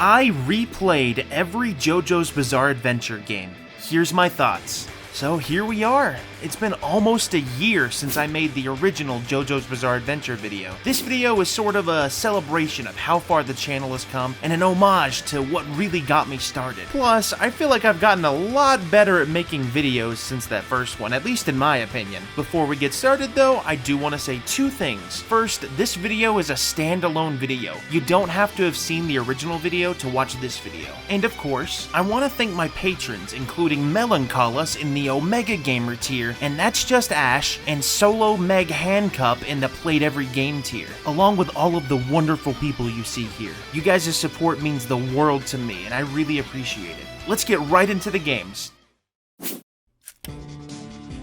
I replayed every JoJo's Bizarre Adventure game. Here's my thoughts. So here we are. It's been almost a year since I made the original JoJo's Bizarre Adventure video. This video is sort of a celebration of how far the channel has come and an homage to what really got me started. Plus, I feel like I've gotten a lot better at making videos since that first one, at least in my opinion. Before we get started though, I do want to say two things. First, this video is a standalone video. You don't have to have seen the original video to watch this video. And of course, I want to thank my patrons, including Melancholis in the Omega Gamer tier, and that's just Ash, and Solo Meg Handcup in the Played Every Game tier, along with all of the wonderful people you see here. You guys' support means the world to me, and I really appreciate it. Let's get right into the games.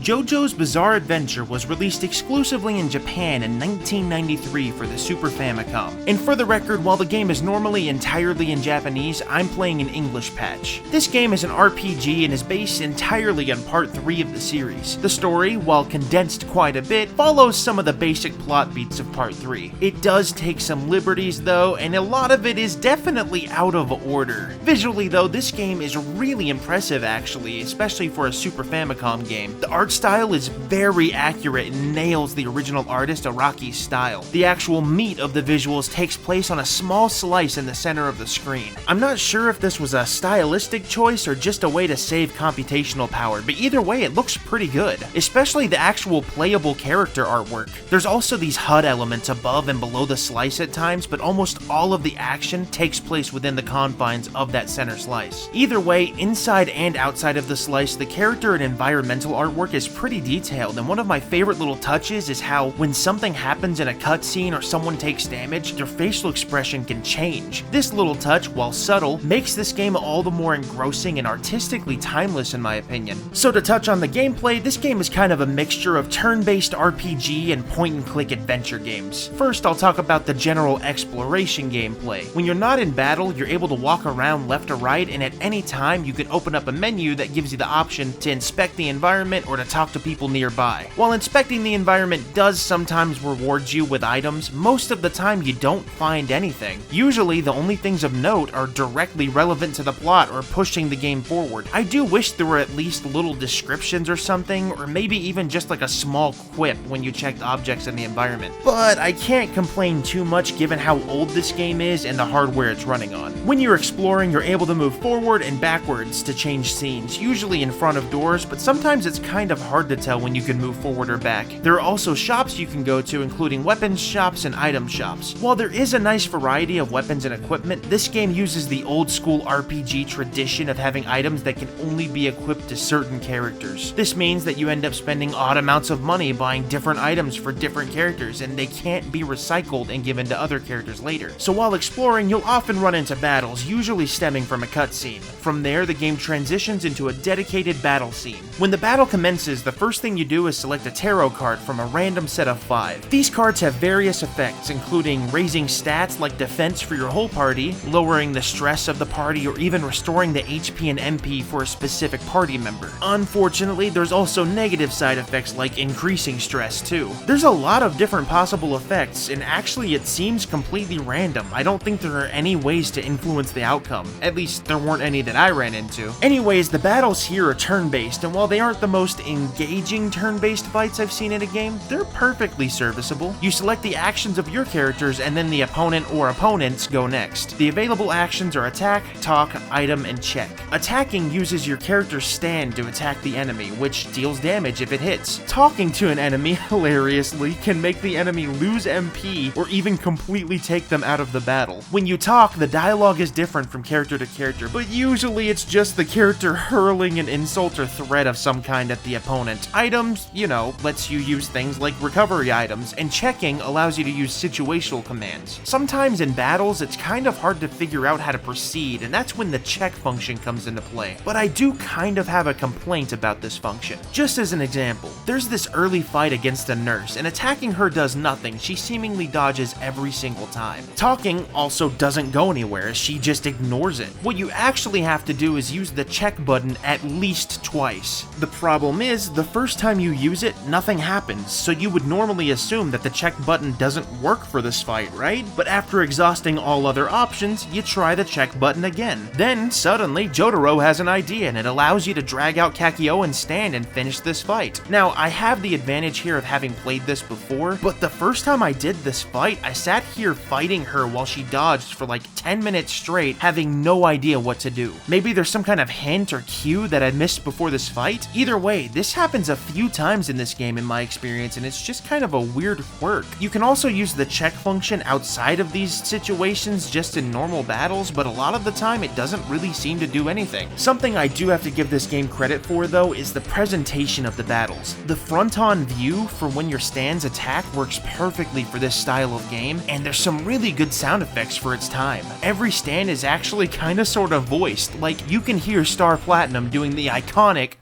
JoJo's Bizarre Adventure was released exclusively in Japan in 1993 for the Super Famicom. And for the record, while the game is normally entirely in Japanese, I'm playing an English patch. This game is an RPG and is based entirely on Part 3 of the series. The story, while condensed quite a bit, follows some of the basic plot beats of Part 3. It does take some liberties though, and a lot of it is definitely out of order. Visually though, this game is really impressive actually, especially for a Super Famicom game. The art style is very accurate and nails the original artist Araki's style. The actual meat of the visuals takes place on a small slice in the center of the screen. I'm not sure if this was a stylistic choice or just a way to save computational power, but either way it looks pretty good, especially the actual playable character artwork. There's also these HUD elements above and below the slice at times, but almost all of the action takes place within the confines of that center slice. Either way, inside and outside of the slice, the character and environmental artwork is pretty detailed, and one of my favorite little touches is how when something happens in a cutscene or someone takes damage, their facial expression can change. This little touch, while subtle, makes this game all the more engrossing and artistically timeless in my opinion. So to touch on the gameplay, this game is kind of a mixture of turn-based RPG and point-and-click adventure games. First, I'll talk about the general exploration gameplay. When you're not in battle, you're able to walk around left or right, and at any time you can open up a menu that gives you the option to inspect the environment or to talk to people nearby. While inspecting the environment does sometimes reward you with items, most of the time you don't find anything. Usually the only things of note are directly relevant to the plot or pushing the game forward. I do wish there were at least little descriptions or something, or maybe even just like a small quip when you checked objects in the environment. But I can't complain too much given how old this game is and the hardware it's running on. When you're exploring, you're able to move forward and backwards to change scenes, usually in front of doors, but sometimes it's kind of hard to tell when you can move forward or back. There are also shops you can go to, including weapons shops and item shops. While there is a nice variety of weapons and equipment, this game uses the old school RPG tradition of having items that can only be equipped to certain characters. This means that you end up spending odd amounts of money buying different items for different characters, and they can't be recycled and given to other characters later. So while exploring, you'll often run into battles, usually stemming from a cutscene. From there, the game transitions into a dedicated battle scene. When the battle commences, the first thing you do is select a tarot card from a random set of 5. These cards have various effects, including raising stats like defense for your whole party, lowering the stress of the party, or even restoring the HP and MP for a specific party member. Unfortunately, there's also negative side effects like increasing stress too. There's a lot of different possible effects, and actually it seems completely random. I don't think there are any ways to influence the outcome. At least there weren't any that I ran into. Anyways, the battles here are turn-based, and while they aren't the most engaging turn-based fights I've seen in a game, they're perfectly serviceable. You select the actions of your characters and then the opponent or opponents go next. The available actions are attack, talk, item, and check. Attacking uses your character's stand to attack the enemy, which deals damage if it hits. Talking to an enemy, hilariously, can make the enemy lose MP or even completely take them out of the battle. When you talk, the dialogue is different from character to character, but usually it's just the character hurling an insult or threat of some kind at the opponent opponent. Items, you know, lets you use things like recovery items, and checking allows you to use situational commands. Sometimes in battles, it's kind of hard to figure out how to proceed, and that's when the check function comes into play. But I do kind of have a complaint about this function. Just as an example, there's this early fight against a nurse, and attacking her does nothing. She seemingly dodges every single time. Talking also doesn't go anywhere, she just ignores it. What you actually have to do is use the check button at least twice. The problem is, the first time you use it, nothing happens, so you would normally assume that the check button doesn't work for this fight, right? But after exhausting all other options, you try the check button again. Then, suddenly, Jotaro has an idea, and it allows you to drag out Kakyo and stand and finish this fight. Now, I have the advantage here of having played this before, but the first time I did this fight, I sat here fighting her while she dodged for like 10 minutes straight, having no idea what to do. Maybe there's some kind of hint or cue that I missed before this fight? Either way, this happens a few times in this game in my experience, and it's just kind of a weird quirk. You can also use the check function outside of these situations just in normal battles, but a lot of the time it doesn't really seem to do anything. Something I do have to give this game credit for though is the presentation of the battles. The front-on view for when your stands attack works perfectly for this style of game, and there's some really good sound effects for its time. Every stand is actually kinda sorta voiced, like you can hear Star Platinum doing the iconic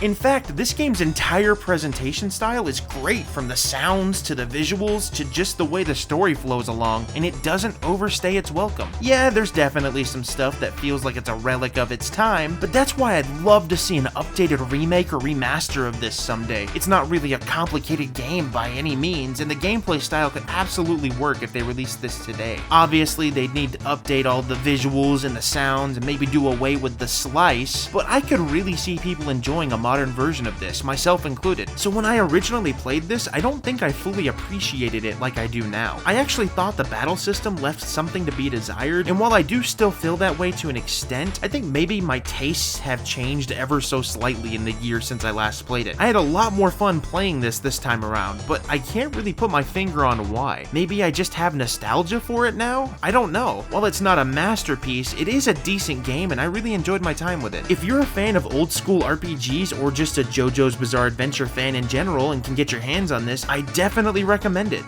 In fact, this game's entire presentation style is great, from the sounds to the visuals to just the way the story flows along, and it doesn't overstay its welcome. Yeah, there's definitely some stuff that feels like it's a relic of its time, but that's why I'd love to see an updated remake or remaster of this someday. It's not really a complicated game by any means, and the gameplay style could absolutely work if they released this today. Obviously, they'd need to update all the visuals and the sounds and maybe do away with the slice, but I could really see people enjoying a modern version of this, myself included. So when I originally played this, I don't think I fully appreciated it like I do now. I actually thought the battle system left something to be desired, and while I do still feel that way to an extent, I think maybe my tastes have changed ever so slightly in the year since I last played it. I had a lot more fun playing this time around, but I can't really put my finger on why. Maybe I just have nostalgia for it now? I don't know. While it's not a masterpiece, it is a decent game, and I really enjoyed my time with it. If you're a fan of old school RPGs or just a JoJo's Bizarre Adventure fan in general and can get your hands on this, I definitely recommend it.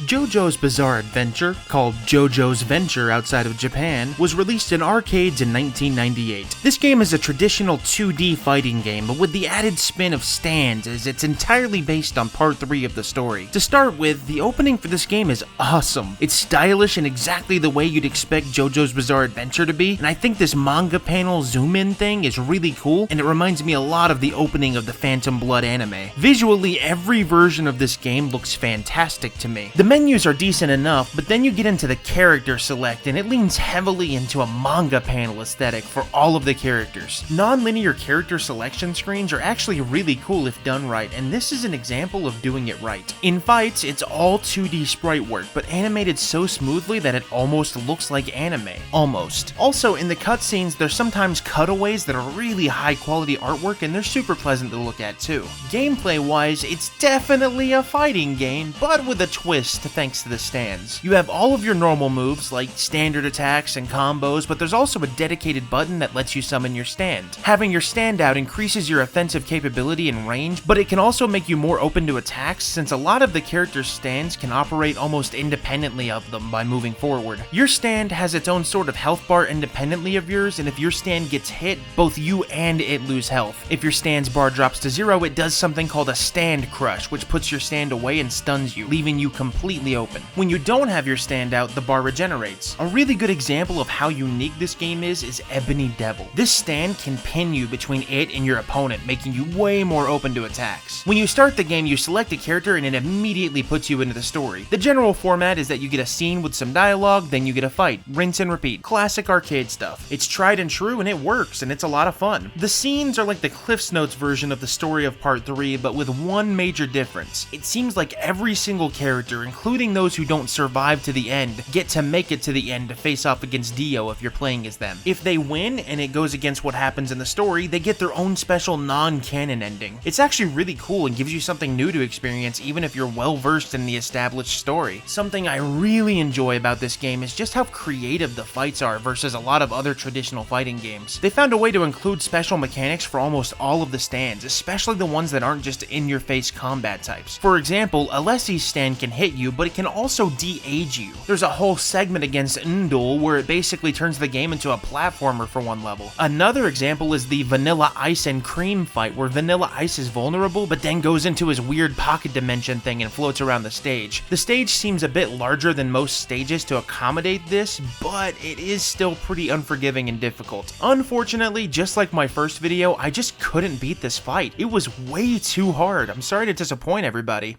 JoJo's Bizarre Adventure, called JoJo's Venture outside of Japan, was released in arcades in 1998. This game is a traditional 2D fighting game, but with the added spin of stands, as it's entirely based on part 3 of the story. To start with, the opening for this game is awesome. It's stylish in exactly the way you'd expect JoJo's Bizarre Adventure to be, and I think this manga panel zoom-in thing is really cool, and it reminds me a lot of the opening of the Phantom Blood anime. Visually, every version of this game looks fantastic to me. The menus are decent enough, but then you get into the character select, and it leans heavily into a manga panel aesthetic for all of the characters. Non-linear character selection screens are actually really cool if done right, and this is an example of doing it right. In fights, it's all 2D sprite work, but animated so smoothly that it almost looks like anime. Almost. Also, in the cutscenes, there's sometimes cutaways that are really high quality artwork, and they're super pleasant to look at too. Gameplay-wise, it's definitely a fighting game, but with a twist thanks to the stands. You have all of your normal moves like standard attacks and combos, but there's also a dedicated button that lets you summon your stand. Having your stand out increases your offensive capability and range, but it can also make you more open to attacks since a lot of the character's stands can operate almost independently of them by moving forward. Your stand has its own sort of health bar independently of yours, and if your stand gets hit, both you and it lose health. If your stand's bar drops to 0, it does something called a stand crush, which puts your stand away and stuns you, leaving you completely open. When you don't have your stand out, the bar regenerates. A really good example of how unique this game is Ebony Devil. This stand can pin you between it and your opponent, making you way more open to attacks. When you start the game, you select a character and it immediately puts you into the story. The general format is that you get a scene with some dialogue, then you get a fight. Rinse and repeat. Classic arcade stuff. It's tried and true, and it works, and it's a lot of fun. The scenes are like the Cliff's Notes version of the story of part 3, but with one major difference. It seems like every single character, including including those who don't survive to the end, get to make it to the end to face off against Dio if you're playing as them. If they win and it goes against what happens in the story, they get their own special non-canon ending. It's actually really cool and gives you something new to experience even if you're well versed in the established story. Something I really enjoy about this game is just how creative the fights are versus a lot of other traditional fighting games. They found a way to include special mechanics for almost all of the stands, especially the ones that aren't just in-your-face combat types. For example, Alessi's stand can hit you, but it can also de-age you. There's a whole segment against Ndul where it basically turns the game into a platformer for one level. Another example is the Vanilla Ice and Cream fight, where Vanilla Ice is vulnerable, but then goes into his weird pocket dimension thing and floats around the stage. The stage seems a bit larger than most stages to accommodate this, but it is still pretty unforgiving and difficult. Unfortunately, just like my first video, I just couldn't beat this fight. It was way too hard. I'm sorry to disappoint everybody.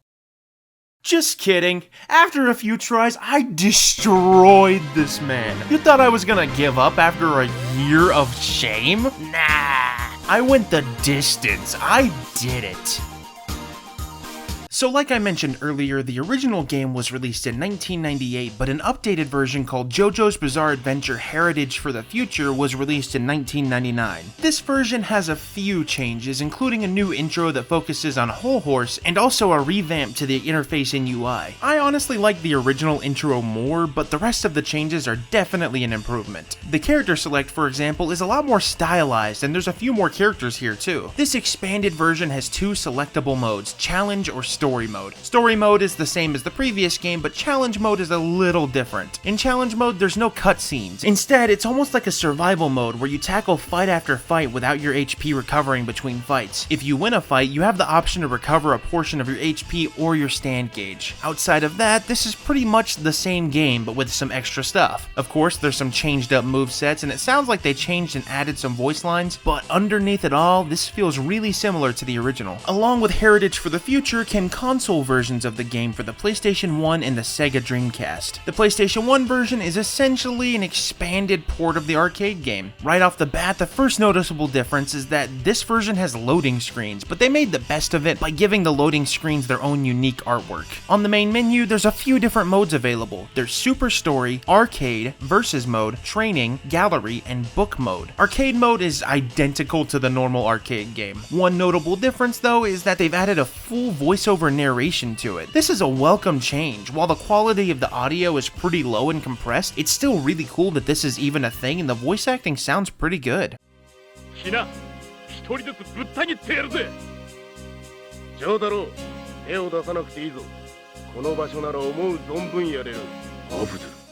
Just kidding. After a few tries, I destroyed this man. You thought I was gonna give up after a year of shame? Nah. I went the distance. I did it. So like I mentioned earlier, the original game was released in 1998, but an updated version called JoJo's Bizarre Adventure Heritage for the Future was released in 1999. This version has a few changes, including a new intro that focuses on Whole Horse, and also a revamp to the interface in UI. I honestly like the original intro more, but the rest of the changes are definitely an improvement. The character select, for example, is a lot more stylized, and there's a few more characters here too. This expanded version has two selectable modes, Challenge or Story Mode. Story Mode is the same as the previous game, but Challenge Mode is a little different. In Challenge Mode, there's no cutscenes. Instead, it's almost like a survival mode where you tackle fight after fight without your HP recovering between fights. If you win a fight, you have the option to recover a portion of your HP or your stand gauge. Outside of that, this is pretty much the same game, but with some extra stuff. Of course, there's some changed up movesets, and it sounds like they changed and added some voice lines, but underneath it all, this feels really similar to the original. Along with Heritage for the Future came console versions of the game for the PlayStation 1 and the Sega Dreamcast. The PlayStation 1 version is essentially an expanded port of the arcade game. Right off the bat, the first noticeable difference is that this version has loading screens, but they made the best of it by giving the loading screens their own unique artwork. On the main menu, there's a few different modes available. There's Super Story, Arcade, Versus Mode, Training, Gallery, and Book Mode. Arcade mode is identical to the normal arcade game. One notable difference though is that they've added a full voiceover narration to it. This is a welcome change. While the quality of the audio is pretty low and compressed, it's still really cool that this is even a thing, and the voice acting sounds pretty good. ひな、一人ずつぶった切ってやるぜ。ジョーだろう、手を出さなくていいぞ。この場所なら思う存分やれる。アブドゥ。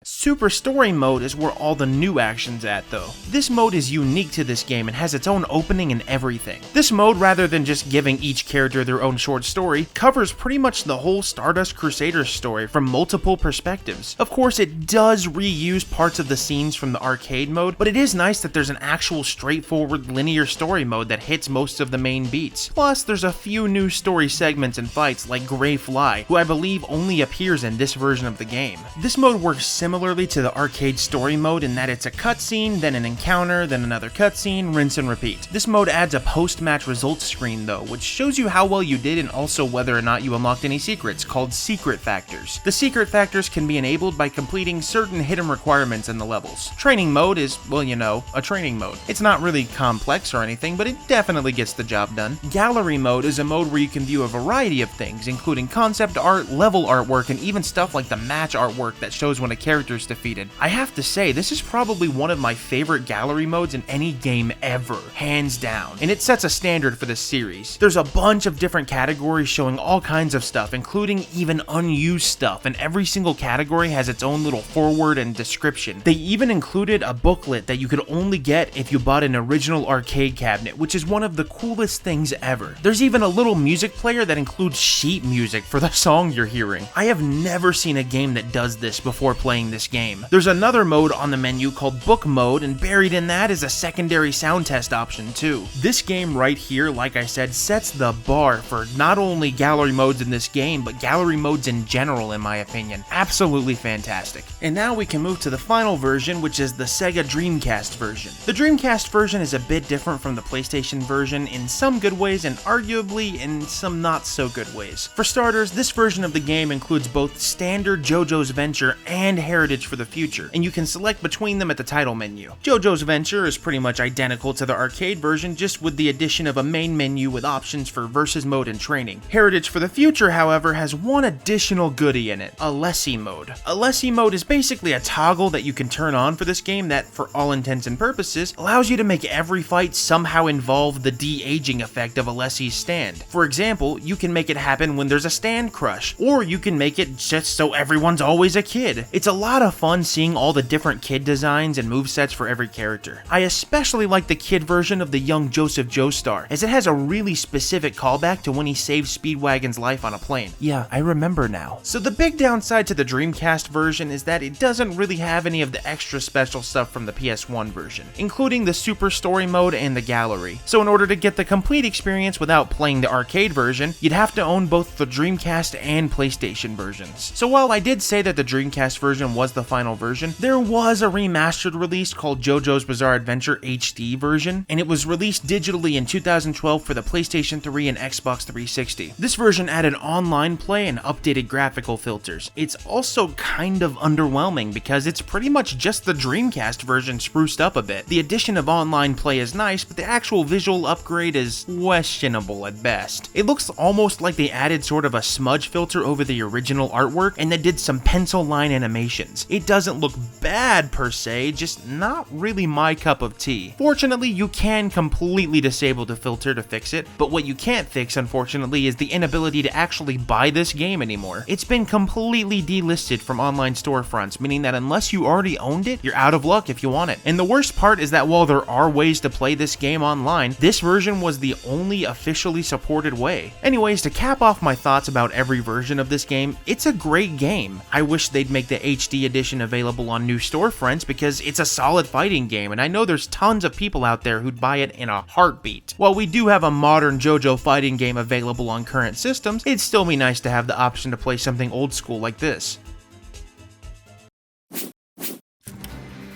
Super Story Mode is where all the new action's at though. This mode is unique to this game and has its own opening and everything. This mode, rather than just giving each character their own short story, covers pretty much the whole Stardust Crusaders story from multiple perspectives. Of course, it does reuse parts of the scenes from the arcade mode, but it is nice that there's an actual straightforward linear story mode that hits most of the main beats. Plus, there's a few new story segments and fights like Grey Fly, who I believe only appears in this version of the game. This mode works similarly to the arcade story mode in that it's a cutscene, then an encounter, then another cutscene, rinse and repeat. This mode adds a post-match results screen though, which shows you how well you did and also whether or not you unlocked any secrets, called Secret Factors. The Secret Factors can be enabled by completing certain hidden requirements in the levels. Training mode is, well, you know, a training mode. It's not really complex or anything, but it definitely gets the job done. Gallery mode is a mode where you can view a variety of things, including concept art, level artwork, and even stuff like the match artwork that shows when a character is defeated. I have to say, this is probably one of my favorite gallery modes in any game ever, hands down, and it sets a standard for this series. There's a bunch of different categories showing all kinds of stuff, including even unused stuff, and every single category has its own little foreword and description. They even included a booklet that you could only get if you bought an original arcade cabinet, which is one of the coolest things ever. There's even a little music player that includes sheet music for the song you're hearing. I have never seen a game that does this before playing this game. There's another mode on the menu called Book Mode, and buried in that is a secondary sound test option too. This game right here, like I said, sets the bar for not only gallery modes in this game, but gallery modes in general, in my opinion. Absolutely fantastic. And now we can move to the final version, which is the Sega Dreamcast version. The Dreamcast version is a bit different from the PlayStation version in some good ways and arguably in some not so good ways. For starters, this version of the game includes both standard JoJo's Venture and Heritage for the Future, and you can select between them at the title menu. JoJo's Venture is pretty much identical to the arcade version, just with the addition of a main menu with options for versus mode and training. Heritage for the Future, however, has one additional goodie in it, Alessi mode. Alessi mode is basically a toggle that you can turn on for this game that, for all intents and purposes, allows you to make every fight somehow involve the de-aging effect of Alessi's stand. For example, you can make it happen when there's a stand crush, or you can make it just so everyone's always a kid. It's a lot of fun seeing all the different kid designs and movesets for every character. I especially like the kid version of the young Joseph Joestar, as it has a really specific callback to when he saved Speedwagon's life on a plane. Yeah, I remember now. So the big downside to the Dreamcast version is that it doesn't really have any of the extra special stuff from the PS1 version, including the Super Story mode and the gallery. So in order to get the complete experience without playing the arcade version, you'd have to own both the Dreamcast and PlayStation versions. So while I did say that the Dreamcast version was the final version, there was a remastered release called JoJo's Bizarre Adventure HD version, and it was released digitally in 2012 for the PlayStation 3 and Xbox 360. This version added online play and updated graphical filters. It's also kind of underwhelming because it's pretty much just the Dreamcast version spruced up a bit. The addition of online play is nice, but the actual visual upgrade is questionable at best. It looks almost like they added sort of a smudge filter over the original artwork and then did some pencil line animations. It doesn't look bad per se, just not really my cup of tea. Fortunately, you can completely disable the filter to fix it, but what you can't fix, unfortunately, is the inability to actually buy this game anymore. It's been completely delisted from online storefronts, meaning that unless you already owned it, you're out of luck if you want it. And the worst part is that while there are ways to play this game online, this version was the only officially supported way. Anyways, to cap off my thoughts about every version of this game, it's a great game. I wish they'd make the HD edition available on new storefronts because it's a solid fighting game, and I know there's tons of people out there who'd buy it in a heartbeat. While we do have a modern JoJo fighting game available on current systems, it'd still be nice to have the option to play something old school like this.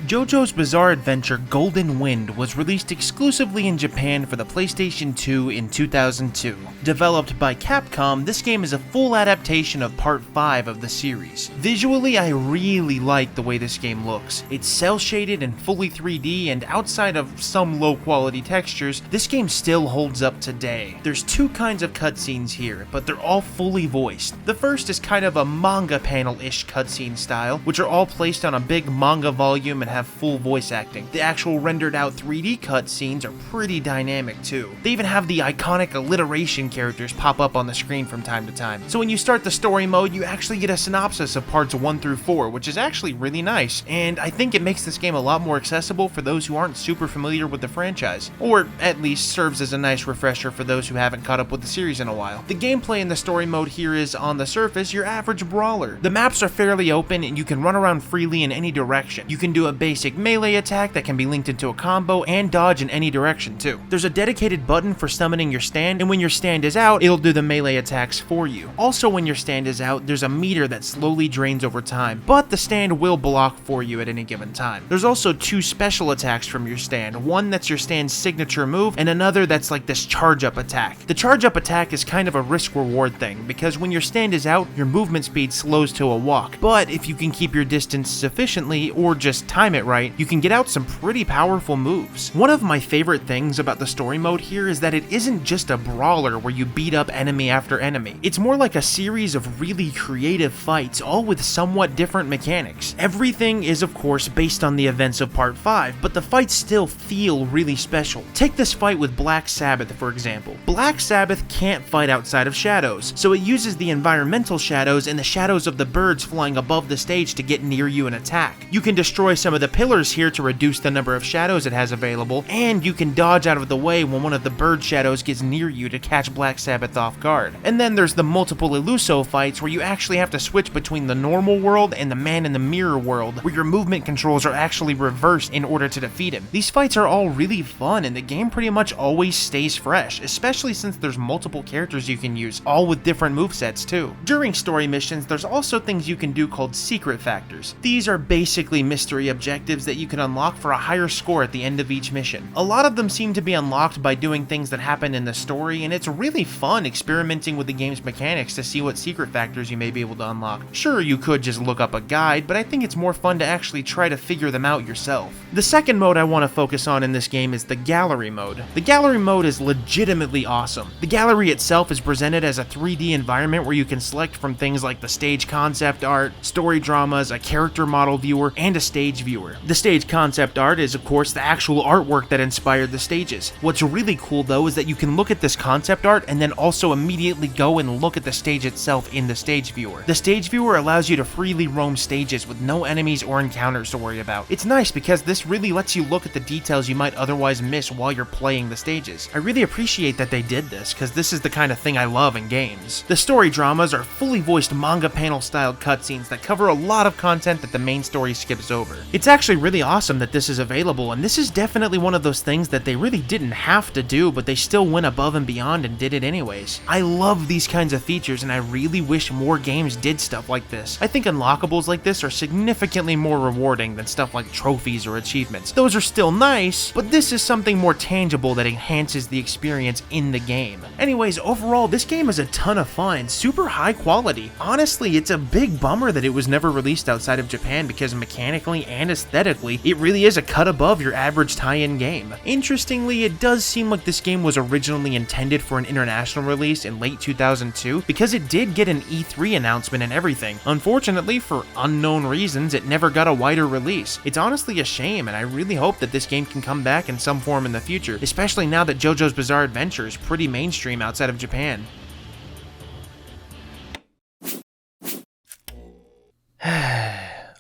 JoJo's Bizarre Adventure Golden Wind was released exclusively in Japan for the PlayStation 2 in 2002. Developed by Capcom, this game is a full adaptation of Part 5 of the series. Visually, I really like the way this game looks. It's cel-shaded and fully 3D, and outside of some low-quality textures, this game still holds up today. There's two kinds of cutscenes here, but they're all fully voiced. The first is kind of a manga panel-ish cutscene style, which are all placed on a big manga volume and have full voice acting. The actual rendered out 3D cutscenes are pretty dynamic too. They even have the iconic alliteration characters pop up on the screen from time to time. So when you start the story mode, you actually get a synopsis of parts 1 through 4, which is actually really nice, and I think it makes this game a lot more accessible for those who aren't super familiar with the franchise, or at least serves as a nice refresher for those who haven't caught up with the series in a while. The gameplay in the story mode here is, on the surface, your average brawler. The maps are fairly open and you can run around freely in any direction. You can do a basic melee attack that can be linked into a combo and dodge in any direction too. There's a dedicated button for summoning your stand, and when your stand is out, it'll do the melee attacks for you. Also, when your stand is out, there's a meter that slowly drains over time, but the stand will block for you at any given time. There's also two special attacks from your stand, one that's your stand's signature move, and another that's like this charge-up attack. The charge-up attack is kind of a risk-reward thing, because when your stand is out, your movement speed slows to a walk, but if you can keep your distance sufficiently, or just time it right, you can get out some pretty powerful moves. One of my favorite things about the story mode here is that it isn't just a brawler where you beat up enemy after enemy. It's more like a series of really creative fights, all with somewhat different mechanics. Everything is of course based on the events of Part 5, but the fights still feel really special. Take this fight with Black Sabbath for example. Black Sabbath can't fight outside of shadows, so it uses the environmental shadows and the shadows of the birds flying above the stage to get near you and attack. You can destroy some of the pillars here to reduce the number of shadows it has available, and you can dodge out of the way when one of the bird shadows gets near you to catch Black Sabbath off guard. And then there's the multiple Illuso fights where you actually have to switch between the normal world and the man in the mirror world, where your movement controls are actually reversed in order to defeat him. These fights are all really fun, and the game pretty much always stays fresh, especially since there's multiple characters you can use, all with different movesets too. During story missions, there's also things you can do called secret factors. These are basically mystery objectives that you can unlock for a higher score at the end of each mission. A lot of them seem to be unlocked by doing things that happen in the story, and it's really fun experimenting with the game's mechanics to see what secret factors you may be able to unlock. Sure, you could just look up a guide, but I think it's more fun to actually try to figure them out yourself. The second mode I want to focus on in this game is the gallery mode. The gallery mode is legitimately awesome. The gallery itself is presented as a 3D environment where you can select from things like the stage concept art, story dramas, a character model viewer, and a stage viewer. The stage concept art is of course the actual artwork that inspired the stages. What's really cool though is that you can look at this concept art and then also immediately go and look at the stage itself in the stage viewer. The stage viewer allows you to freely roam stages with no enemies or encounters to worry about. It's nice because this really lets you look at the details you might otherwise miss while you're playing the stages. I really appreciate that they did this, because this is the kind of thing I love in games. The story dramas are fully voiced manga panel styled cutscenes that cover a lot of content that the main story skips over. It's actually really awesome that this is available, and this is definitely one of those things that they really didn't have to do, but they still went above and beyond and did it anyways. I love these kinds of features, and I really wish more games did stuff like this. I think unlockables like this are significantly more rewarding than stuff like trophies or achievements. Those are still nice, but this is something more tangible that enhances the experience in the game. Anyways, overall, this game is a ton of fun, super high quality. Honestly, it's a big bummer that it was never released outside of Japan, because mechanically and aesthetically, it really is a cut above your average tie-in game. Interestingly, it does seem like this game was originally intended for an international release in late 2002, because it did get an E3 announcement and everything. Unfortunately, for unknown reasons, it never got a wider release. It's honestly a shame, and I really hope that this game can come back in some form in the future, especially now that JoJo's Bizarre Adventure is pretty mainstream outside of Japan.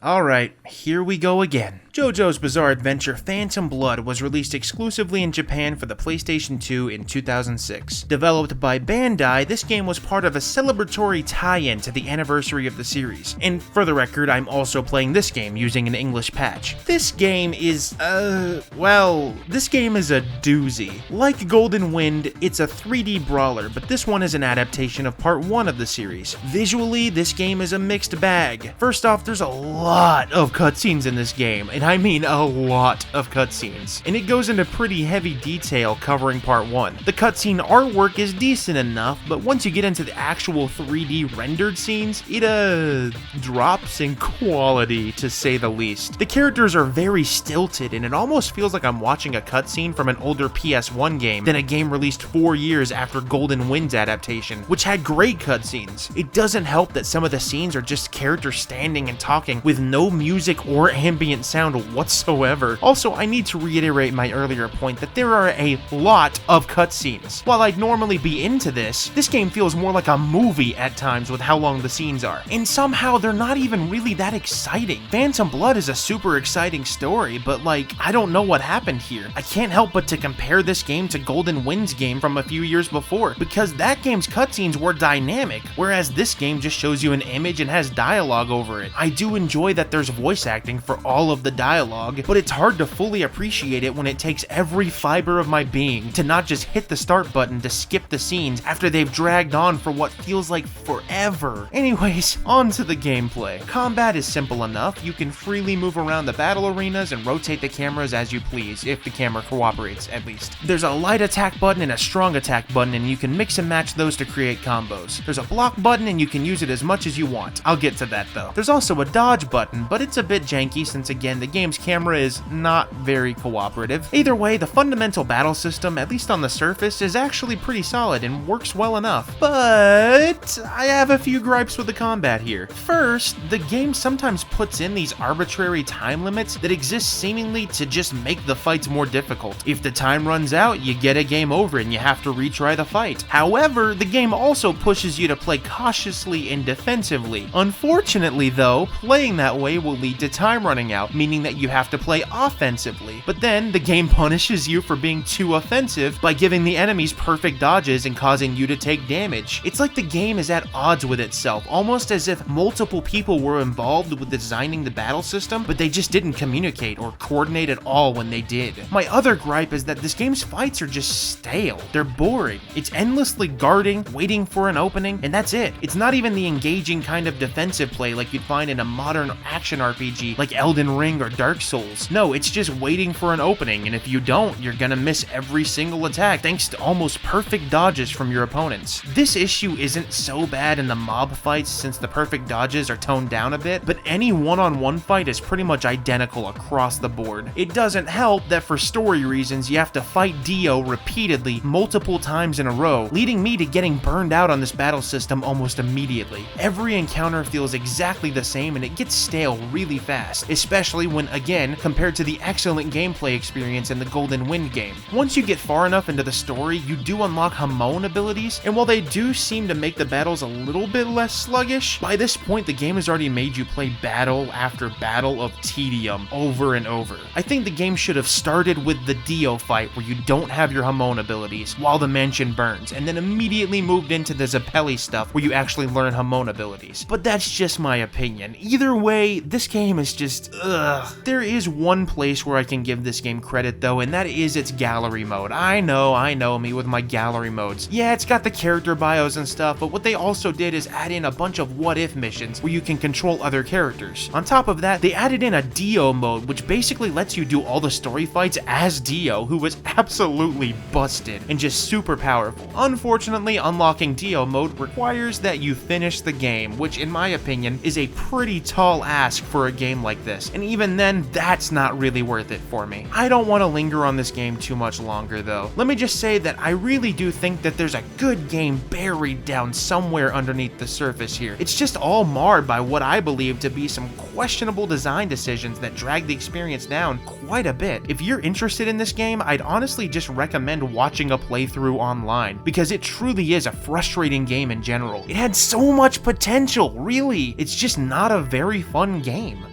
Alright, here we go again. JoJo's Bizarre Adventure Phantom Blood was released exclusively in Japan for the PlayStation 2 in 2006. Developed by Bandai, this game was part of a celebratory tie-in to the anniversary of the series. And for the record, I'm also playing this game using an English patch. This game is, this game is a doozy. Like Golden Wind, it's a 3D brawler, but this one is an adaptation of part 1 of the series. Visually, this game is a mixed bag. First off, there's a lot of cutscenes in this game, and I mean a lot of cutscenes. And it goes into pretty heavy detail covering part 1. The cutscene artwork is decent enough, but once you get into the actual 3D rendered scenes, it drops in quality, to say the least. The characters are very stilted, and it almost feels like I'm watching a cutscene from an older PS1 game than a game released 4 years after Golden Wind's adaptation, which had great cutscenes. It doesn't help that some of the scenes are just characters standing and talking with no music or ambient sound whatsoever. Also, I need to reiterate my earlier point that there are a lot of cutscenes. While I'd normally be into this game feels more like a movie at times with how long the scenes are. And somehow they're not even really that exciting. Phantom Blood is a super exciting story, but I don't know what happened here. I can't help but to compare this game to Golden Wind's game from a few years before, because that game's cutscenes were dynamic, whereas this game just shows you an image and has dialogue over it. I do enjoy that there's voice acting for all of the dialogue, but it's hard to fully appreciate it when it takes every fiber of my being to not just hit the start button to skip the scenes after they've dragged on for what feels like forever. Anyways, on to the gameplay. Combat is simple enough. You can freely move around the battle arenas and rotate the cameras as you please, if the camera cooperates, at least. There's a light attack button and a strong attack button, and you can mix and match those to create combos. There's a block button, and you can use it as much as you want. I'll get to that though. There's also a dodge button, but it's a bit janky since again the game's camera is not very cooperative. Either way, the fundamental battle system, at least on the surface, is actually pretty solid and works well enough. But I have a few gripes with the combat here. First, the game sometimes puts in these arbitrary time limits that exist seemingly to just make the fights more difficult. If the time runs out, you get a game over and you have to retry the fight. However, the game also pushes you to play cautiously and defensively. Unfortunately though, playing that way will lead to time running out, meaning meaning that you have to play offensively. But then the game punishes you for being too offensive by giving the enemies perfect dodges and causing you to take damage. It's like the game is at odds with itself, almost as if multiple people were involved with designing the battle system, but they just didn't communicate or coordinate at all when they did. My other gripe is that this game's fights are just stale. They're boring. It's endlessly guarding, waiting for an opening, and that's it. It's not even the engaging kind of defensive play like you'd find in a modern action RPG like Elden Ring or Dark Souls. No, it's just waiting for an opening, and if you don't, you're gonna miss every single attack thanks to almost perfect dodges from your opponents. This issue isn't so bad in the mob fights since the perfect dodges are toned down a bit, but any one-on-one fight is pretty much identical across the board. It doesn't help that for story reasons you have to fight Dio repeatedly multiple times in a row, leading me to getting burned out on this battle system almost immediately. Every encounter feels exactly the same and it gets stale really fast, especially when, again, compared to the excellent gameplay experience in the Golden Wind game. Once you get far enough into the story, you do unlock Hamon abilities, and while they do seem to make the battles a little bit less sluggish, by this point the game has already made you play battle after battle of tedium over and over. I think the game should have started with the Dio fight where you don't have your Hamon abilities while the mansion burns, and then immediately moved into the Zeppeli stuff where you actually learn Hamon abilities. But that's just my opinion. Either way, this game is just ugh. There is one place where I can give this game credit though, and that is its gallery mode. I know me with my gallery modes. Yeah, it's got the character bios and stuff, but what they also did is add in a bunch of what-if missions where you can control other characters. On top of that, they added in a Dio mode, which basically lets you do all the story fights as Dio, who was absolutely busted and just super powerful. Unfortunately, unlocking Dio mode requires that you finish the game, which in my opinion is a pretty tall ask for a game like this, and even then, that's not really worth it for me. I don't want to linger on this game too much longer though. Let me just say that I really do think that there's a good game buried down somewhere underneath the surface here. It's just all marred by what I believe to be some questionable design decisions that drag the experience down quite a bit. If you're interested in this game, I'd honestly just recommend watching a playthrough online, because it truly is a frustrating game in general. It had so much potential, really. It's just not a very fun game.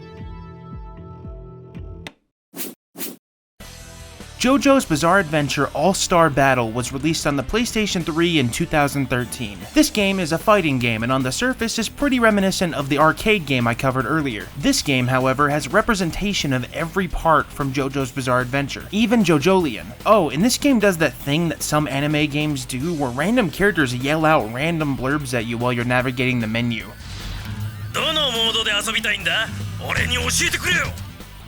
JoJo's Bizarre Adventure All-Star Battle was released on the PlayStation 3 in 2013. This game is a fighting game and on the surface is pretty reminiscent of the arcade game I covered earlier. This game, however, has representation of every part from JoJo's Bizarre Adventure, even JoJolian. Oh, and this game does that thing that some anime games do where random characters yell out random blurbs at you while you're navigating the menu.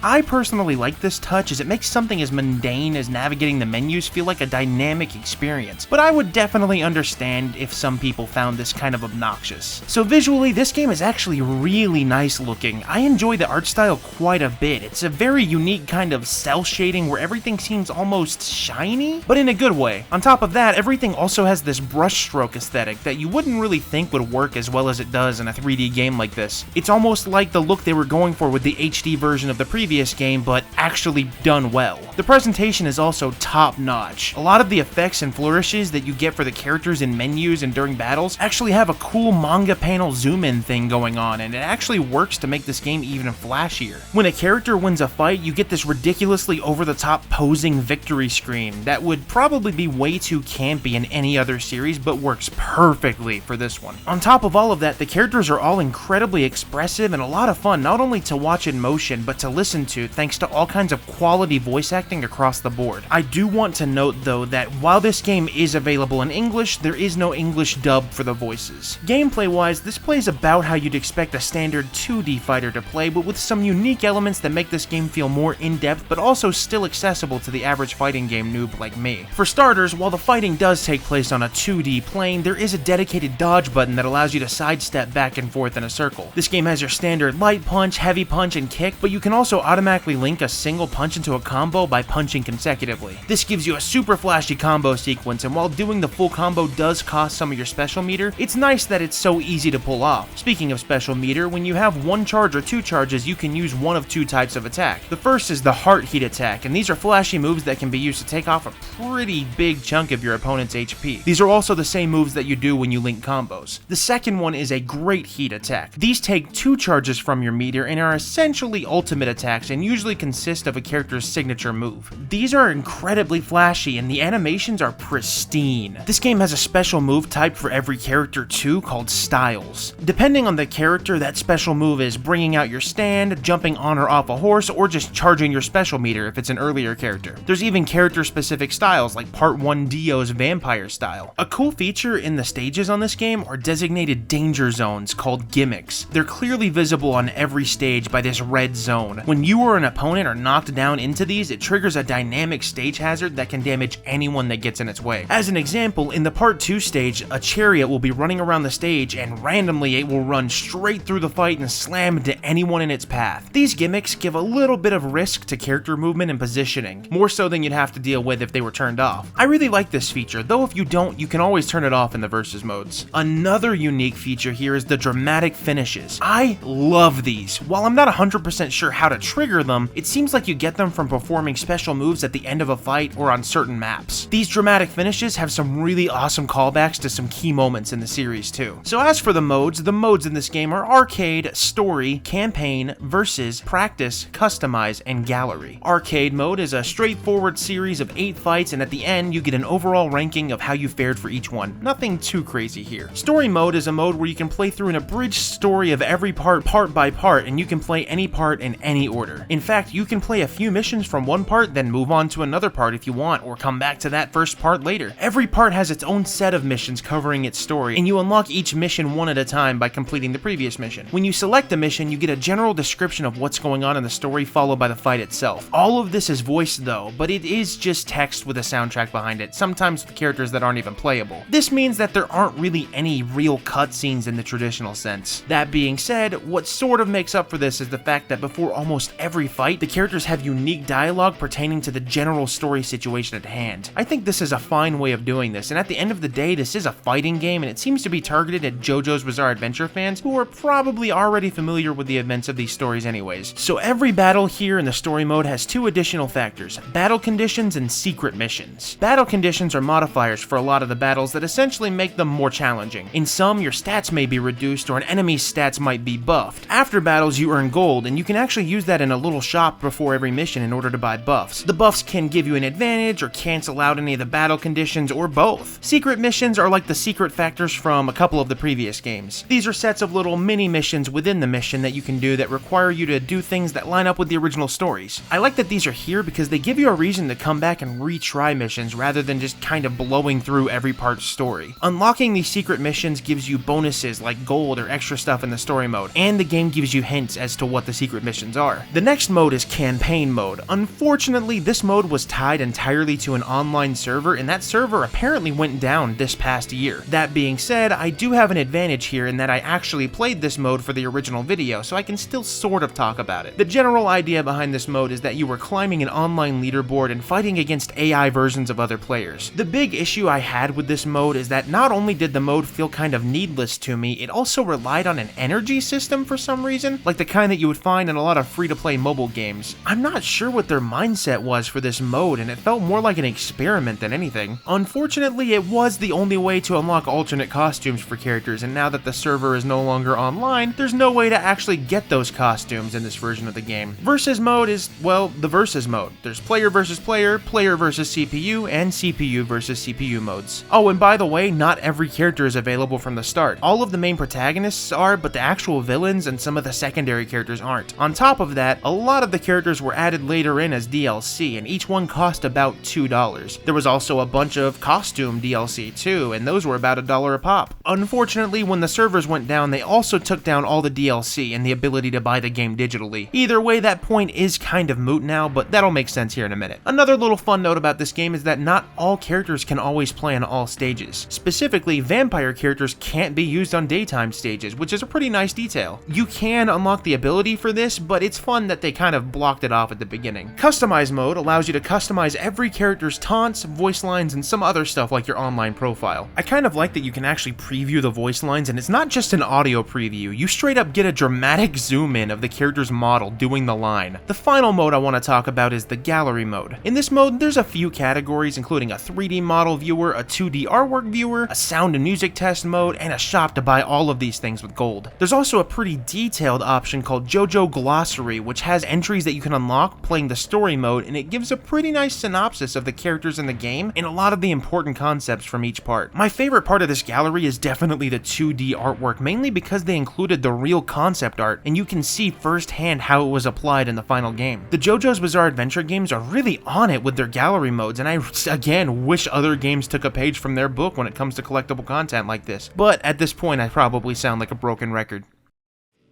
I personally like this touch as it makes something as mundane as navigating the menus feel like a dynamic experience, but I would definitely understand if some people found this kind of obnoxious. So visually, this game is actually really nice looking. I enjoy the art style quite a bit. It's a very unique kind of cel shading where everything seems almost shiny, but in a good way. On top of that, everything also has this brushstroke aesthetic that you wouldn't really think would work as well as it does in a 3D game like this. It's almost like the look they were going for with the HD version of the previous game, but actually done well. The presentation is also top-notch. A lot of the effects and flourishes that you get for the characters in menus and during battles actually have a cool manga panel zoom-in thing going on, and it actually works to make this game even flashier. When a character wins a fight, you get this ridiculously over-the-top posing victory screen that would probably be way too campy in any other series, but works perfectly for this one. On top of all of that, the characters are all incredibly expressive and a lot of fun, not only to watch in motion, but to listen to, thanks to all kinds of quality voice acting across the board. I do want to note though that while this game is available in English, there is no English dub for the voices. Gameplay wise, this plays about how you'd expect a standard 2D fighter to play, but with some unique elements that make this game feel more in-depth, but also still accessible to the average fighting game noob like me. For starters, while the fighting does take place on a 2D plane, there is a dedicated dodge button that allows you to sidestep back and forth in a circle. This game has your standard light punch, heavy punch, and kick, but you can also automatically link a single punch into a combo by punching consecutively. This gives you a super flashy combo sequence, and while doing the full combo does cost some of your special meter, it's nice that it's so easy to pull off. Speaking of special meter, when you have one charge or two charges, you can use one of two types of attack. The first is the heart heat attack, and these are flashy moves that can be used to take off a pretty big chunk of your opponent's HP. These are also the same moves that you do when you link combos. The second one is a great heat attack. These take two charges from your meter and are essentially ultimate attacks attacks and usually consist of a character's signature move. These are incredibly flashy and the animations are pristine. This game has a special move type for every character too, called styles. Depending on the character, that special move is bringing out your stand, jumping on or off a horse, or just charging your special meter if it's an earlier character. There's even character-specific styles like Part 1 Dio's vampire style. A cool feature in the stages on this game are designated danger zones called gimmicks. They're clearly visible on every stage by this red zone. When you or an opponent are knocked down into these, it triggers a dynamic stage hazard that can damage anyone that gets in its way. As an example, in the Part 2 stage, a chariot will be running around the stage and randomly it will run straight through the fight and slam into anyone in its path. These gimmicks give a little bit of risk to character movement and positioning, more so than you'd have to deal with if they were turned off. I really like this feature, though if you don't, you can always turn it off in the versus modes. Another unique feature here is the dramatic finishes. I love these. While I'm not 100% sure how to trigger them, it seems like you get them from performing special moves at the end of a fight or on certain maps. These dramatic finishes have some really awesome callbacks to some key moments in the series too. So as for the modes in this game are arcade, story, campaign, versus, practice, customize, and gallery. Arcade mode is a straightforward series of 8 fights, and at the end you get an overall ranking of how you fared for each one. Nothing too crazy here. Story mode is a mode where you can play through an abridged story of every part by part, and you can play any part in any order. In fact, you can play a few missions from one part, then move on to another part if you want, or come back to that first part later. Every part has its own set of missions covering its story, and you unlock each mission one at a time by completing the previous mission. When you select a mission, you get a general description of what's going on in the story, followed by the fight itself. All of this is voiced though, but it is just text with a soundtrack behind it, sometimes with characters that aren't even playable. This means that there aren't really any real cutscenes in the traditional sense. That being said, what sort of makes up for this is the fact that before almost every fight, the characters have unique dialogue pertaining to the general story situation at hand. I think this is a fine way of doing this, and at the end of the day, this is a fighting game, and it seems to be targeted at JoJo's Bizarre Adventure fans who are probably already familiar with the events of these stories anyways. So every battle here in the story mode has 2 additional factors: battle conditions and secret missions. Battle conditions are modifiers for a lot of the battles that essentially make them more challenging. In some, your stats may be reduced or an enemy's stats might be buffed. After battles, you earn gold, and you can actually use that in a little shop before every mission in order to buy buffs. The buffs can give you an advantage or cancel out any of the battle conditions, or both. Secret missions are like the secret factors from a couple of the previous games. These are sets of little mini missions within the mission that you can do that require you to do things that line up with the original stories. I like that these are here because they give you a reason to come back and retry missions rather than just kind of blowing through every part's story. Unlocking these secret missions gives you bonuses like gold or extra stuff in the story mode, and the game gives you hints as to what the secret missions are. The next mode is campaign mode. Unfortunately, this mode was tied entirely to an online server, and that server apparently went down this past year. That being said, I do have an advantage here in that I actually played this mode for the original video, so I can still sort of talk about it. The general idea behind this mode is that you were climbing an online leaderboard and fighting against AI versions of other players. The big issue I had with this mode is that not only did the mode feel kind of needless to me, it also relied on an energy system for some reason, like the kind that you would find in a lot of free-to-play mobile games. I'm not sure what their mindset was for this mode, and it felt more like an experiment than anything. Unfortunately, it was the only way to unlock alternate costumes for characters, and now that the server is no longer online, there's no way to actually get those costumes in this version of the game. Versus mode is, well, the versus mode. There's player versus player, player versus CPU, and CPU versus CPU modes. Oh, and by the way, not every character is available from the start. All of the main protagonists are, but the actual villains and some of the secondary characters aren't. On top of that, a lot of the characters were added later in as DLC, and each one cost about $2. There was also a bunch of costume DLC too, and those were about $1 a pop. Unfortunately, when the servers went down, they also took down all the DLC and the ability to buy the game digitally. Either way, that point is kind of moot now, but that'll make sense here in a minute. Another little fun note about this game is that not all characters can always play on all stages. Specifically, vampire characters can't be used on daytime stages, which is a pretty nice detail. You can unlock the ability for this, but it's fun that they kind of blocked it off at the beginning. Customize mode allows you to customize every character's taunts, voice lines, and some other stuff like your online profile. I kind of like that you can actually preview the voice lines, and it's not just an audio preview. You straight up get a dramatic zoom in of the character's model doing the line. The final mode I want to talk about is the gallery mode. In this mode, there's a few categories, including a 3D model viewer, a 2D artwork viewer, a sound and music test mode, and a shop to buy all of these things with gold. There's also a pretty detailed option called JoJo Glossary, which has entries that you can unlock playing the story mode, and it gives a pretty nice synopsis of the characters in the game and a lot of the important concepts from each part. My favorite part of this gallery is definitely the 2D artwork, mainly because they included the real concept art, and you can see firsthand how it was applied in the final game. The JoJo's Bizarre Adventure games are really on it with their gallery modes, and I again wish other games took a page from their book when it comes to collectible content like this. But at this point, I probably sound like a broken record.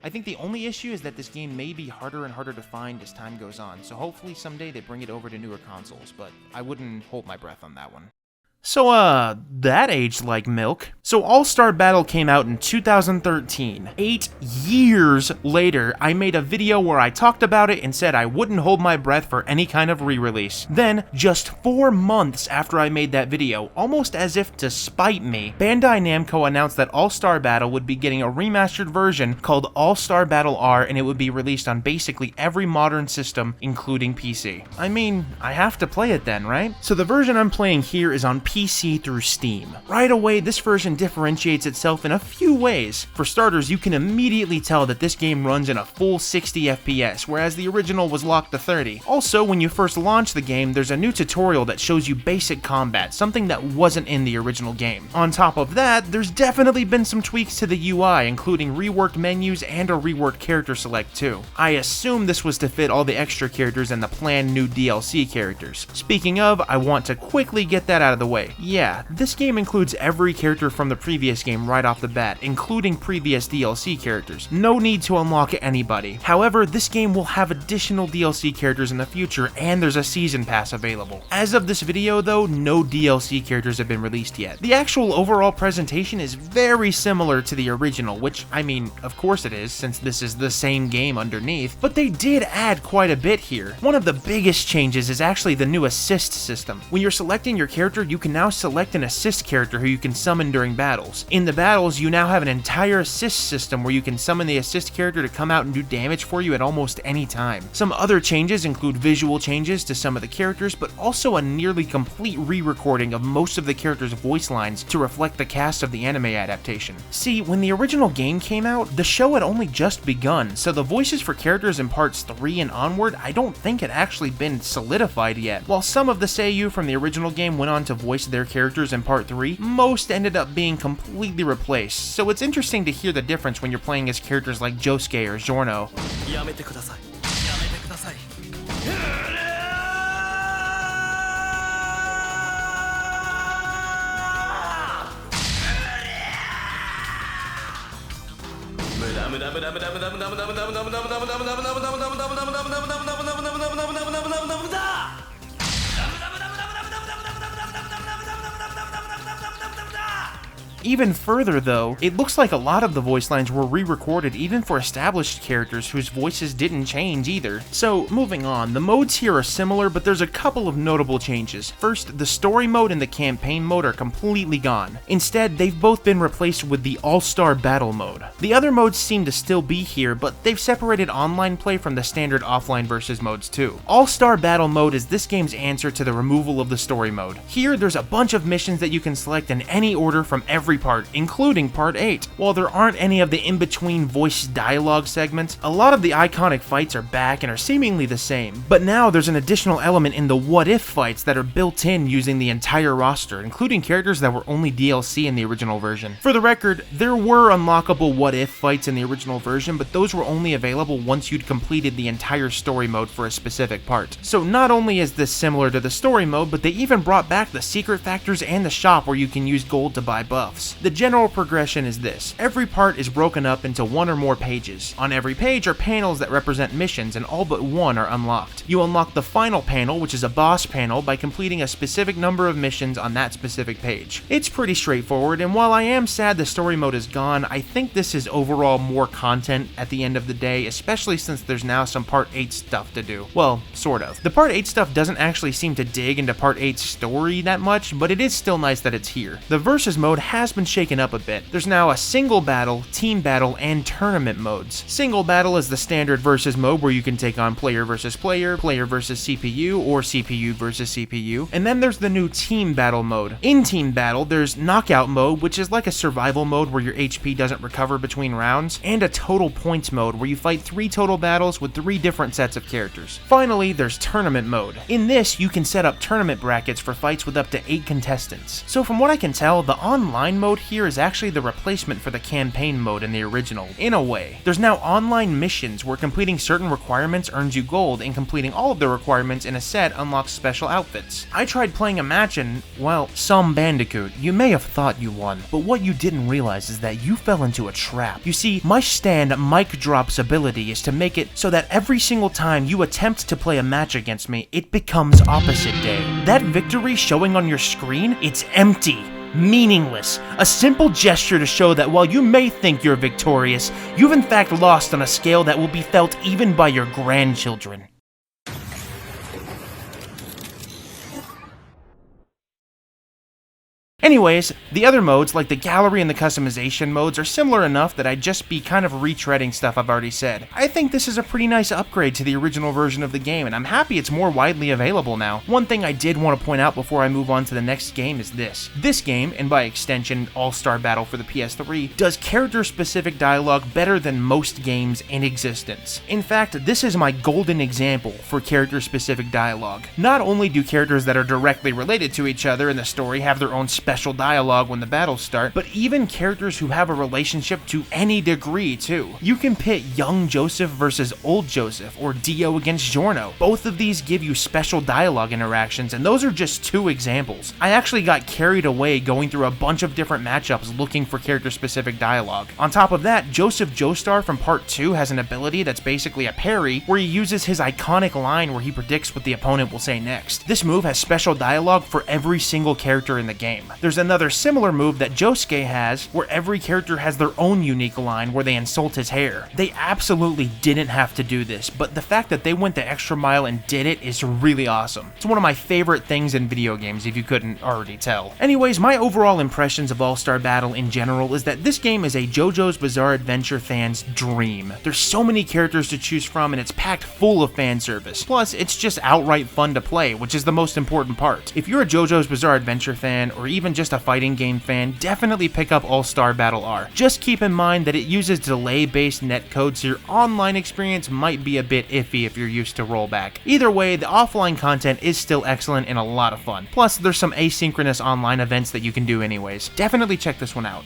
I think the only issue is that this game may be harder and harder to find as time goes on, so hopefully someday they bring it over to newer consoles, but I wouldn't hold my breath on that one. So, that aged like milk. So All-Star Battle came out in 2013. 8 years later, I made a video where I talked about it and said I wouldn't hold my breath for any kind of re-release. Then, just 4 months after I made that video, almost as if to spite me, Bandai Namco announced that All-Star Battle would be getting a remastered version called All-Star Battle R, and it would be released on basically every modern system, including PC. I mean, I have to play it then, right? So the version I'm playing here is on PC through Steam. Right away, this version differentiates itself in a few ways. For starters, you can immediately tell that this game runs in a full 60 FPS, whereas the original was locked to 30. Also, when you first launch the game, there's a new tutorial that shows you basic combat, something that wasn't in the original game. On top of that, there's definitely been some tweaks to the UI, including reworked menus and a reworked character select too. I assume this was to fit all the extra characters and the planned new DLC characters. Speaking of, I want to quickly get that out of the way. Yeah, this game includes every character from the previous game right off the bat, including previous DLC characters. No need to unlock anybody. However, this game will have additional DLC characters in the future, and there's a season pass available. As of this video though, no DLC characters have been released yet. The actual overall presentation is very similar to the original, which, I mean, of course it is, since this is the same game underneath, but they did add quite a bit here. One of the biggest changes is actually the new assist system. When you're selecting your character, you can now select an assist character who you can summon during battles. In the battles, you now have an entire assist system where you can summon the assist character to come out and do damage for you at almost any time. Some other changes include visual changes to some of the characters, but also a nearly complete re-recording of most of the characters' voice lines to reflect the cast of the anime adaptation. See, when the original game came out, the show had only just begun, so the voices for characters in parts 3 and onward I don't think had actually been solidified yet. While some of the seiyuu from the original game went on to voice their characters in part 3, most ended up being completely replaced, so it's interesting to hear the difference when you're playing as characters like Josuke or Giorno. Even further though, it looks like a lot of the voice lines were re-recorded even for established characters whose voices didn't change either. So moving on, the modes here are similar, but there's a couple of notable changes. First, the story mode and the campaign mode are completely gone. Instead, they've both been replaced with the All-Star Battle mode. The other modes seem to still be here, but they've separated online play from the standard offline versus modes too. All-Star Battle mode is this game's answer to the removal of the story mode. Here, there's a bunch of missions that you can select in any order from every part, including part 8. While there aren't any of the in-between voice dialogue segments, a lot of the iconic fights are back and are seemingly the same. But now there's an additional element in the what-if fights that are built in using the entire roster, including characters that were only DLC in the original version. For the record, there were unlockable what-if fights in the original version, but those were only available once you'd completed the entire story mode for a specific part. So not only is this similar to the story mode, but they even brought back the secret factors and the shop where you can use gold to buy buffs. The general progression is this. Every part is broken up into one or more pages. On every page are panels that represent missions, and all but one are unlocked. You unlock the final panel, which is a boss panel, by completing a specific number of missions on that specific page. It's pretty straightforward, and while I am sad the story mode is gone, I think this is overall more content at the end of the day, especially since there's now some Part 8 stuff to do. Well, sort of. The Part 8 stuff doesn't actually seem to dig into Part 8's story that much, but it is still nice that it's here. The Versus mode has has been shaken up a bit. There's now a single battle, team battle, and tournament modes. Single battle is the standard versus mode where you can take on player versus player, player versus CPU, or CPU versus CPU. And then there's the new team battle mode. In team battle, there's knockout mode, which is like a survival mode where your HP doesn't recover between rounds, and a total points mode where you fight 3 total battles with 3 different sets of characters. Finally, there's tournament mode. In this, you can set up tournament brackets for fights with up to 8 contestants. So from what I can tell, the online mode here is actually the replacement for the campaign mode in the original, in a way. There's now online missions where completing certain requirements earns you gold, and completing all of the requirements in a set unlocks special outfits. I tried playing a match and, well, some Bandicoot, you may have thought you won, but what you didn't realize is that you fell into a trap. You see, my stand Mic Drop's ability is to make it so that every single time you attempt to play a match against me, it becomes opposite day. That victory showing on your screen, it's empty. Meaningless. A simple gesture to show that while you may think you're victorious, you've in fact lost on a scale that will be felt even by your grandchildren. Anyways, the other modes, like the gallery and the customization modes, are similar enough that I'd just be kind of retreading stuff I've already said. I think this is a pretty nice upgrade to the original version of the game, and I'm happy it's more widely available now. One thing I did want to point out before I move on to the next game is this. This game, and by extension, All-Star Battle for the PS3, does character-specific dialogue better than most games in existence. In fact, this is my golden example for character-specific dialogue. Not only do characters that are directly related to each other in the story have their own special dialogue when the battles start, but even characters who have a relationship to any degree too. You can pit young Joseph versus old Joseph, or Dio against Giorno. Both of these give you special dialogue interactions, and those are just 2 examples. I actually got carried away going through a bunch of different matchups looking for character-specific dialogue. On top of that, Joseph Joestar from Part 2 has an ability that's basically a parry, where he uses his iconic line where he predicts what the opponent will say next. This move has special dialogue for every single character in the game. There's another similar move that Josuke has, where every character has their own unique line where they insult his hair. They absolutely didn't have to do this, but the fact that they went the extra mile and did it is really awesome. It's one of my favorite things in video games, if you couldn't already tell. Anyways, my overall impressions of All-Star Battle in general is that this game is a JoJo's Bizarre Adventure fan's dream. There's so many characters to choose from, and it's packed full of fan service. Plus, it's just outright fun to play, which is the most important part. If you're a JoJo's Bizarre Adventure fan, or even just a fighting game fan, definitely pick up All-Star Battle R. Just keep in mind that it uses delay-based netcode, so your online experience might be a bit iffy if you're used to rollback. Either way, the offline content is still excellent and a lot of fun. Plus, there's some asynchronous online events that you can do anyways. Definitely check this one out.